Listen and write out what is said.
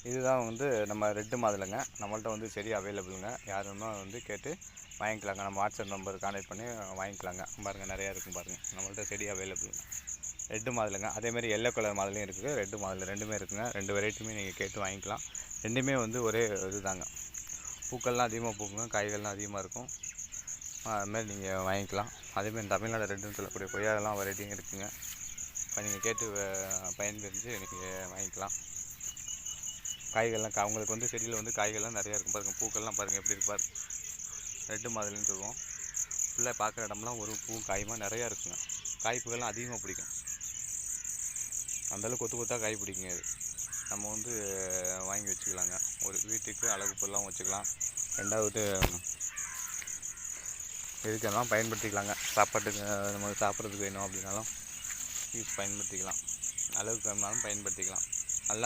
இதுதான் வந்து நம்ம ரெட்டு மாதுளைங்க. நம்மள்ட்ட வந்து செடி அவைலபிளுங்க. யார் வேணுமோ வந்து கேட்டு வாங்கிக்கலாங்க. நம்ம வாட்ஸ்அப் நம்பர் கான்டாக்ட் பண்ணி வாங்கிக்கலாங்க. பாருங்கள் நிறையா இருக்கும் பாருங்கள். நம்மள்ட்ட செடி அவைலபிளுங்க. ரெட்டு மாதுளைங்க. அதேமாதிரி எல்லோ கலர் மாதுளையும் இருக்குது, ரெட்டு மாதுளை ரெண்டுமே இருக்குதுங்க. 2 வெரைட்டியுமே நீங்கள் கேட்டு வாங்கிக்கலாம். ரெண்டுமே வந்து ஒரே இதுதாங்க. பூக்கள்லாம் அதிகமாக பூக்குங்க, காய்கள்லாம் அதிகமாக இருக்கும். அதுமாதிரி நீங்கள் வாங்கிக்கலாம். அதேமாதிரி தமிழ்நாடு ரெட்டுன்னு சொல்லக்கூடிய கொய்யாலாம் வெரைட்டியும் இருக்குதுங்க. இப்போ நீங்கள் கேட்டு பயன்பெறிஞ்சு நீங்கள் வாங்கிக்கலாம். காய்கள்லாம் உங்களுக்கு வந்து செடியில் வந்து காய்கள்லாம் நிறையா இருக்கும் பாருங்கள். பூக்கள்லாம் பாருங்கள் எப்படி இருக்கு பாருங்கள். ரெட்டு மாதுளைன்னு சொல்லுவோம். ஃபுல்லாக பார்க்குற இடம்லாம் ஒரு பூ காயுமா நிறையா இருக்குங்க. காய்ப்புகள்லாம் அதிகமாக பிடிக்கும். அந்தளவுக்கு கொத்து கொத்தாக காய் பிடிக்குங்க. இது நம்ம வந்து வாங்கி வச்சுக்கலாங்க. ஒரு வீட்டுக்கு அழகு பொருளாகவும் வச்சுக்கலாம். ரெண்டாவது இதுக்கெல்லாம் பயன்படுத்திக்கலாங்க. சாப்பாட்டுக்கு நம்ம சாப்பிட்றதுக்கு வேணும் அப்படின்னாலும் பயன்படுத்திக்கலாம். அளவுக்கு வேணுனாலும் பயன்படுத்திக்கலாம்.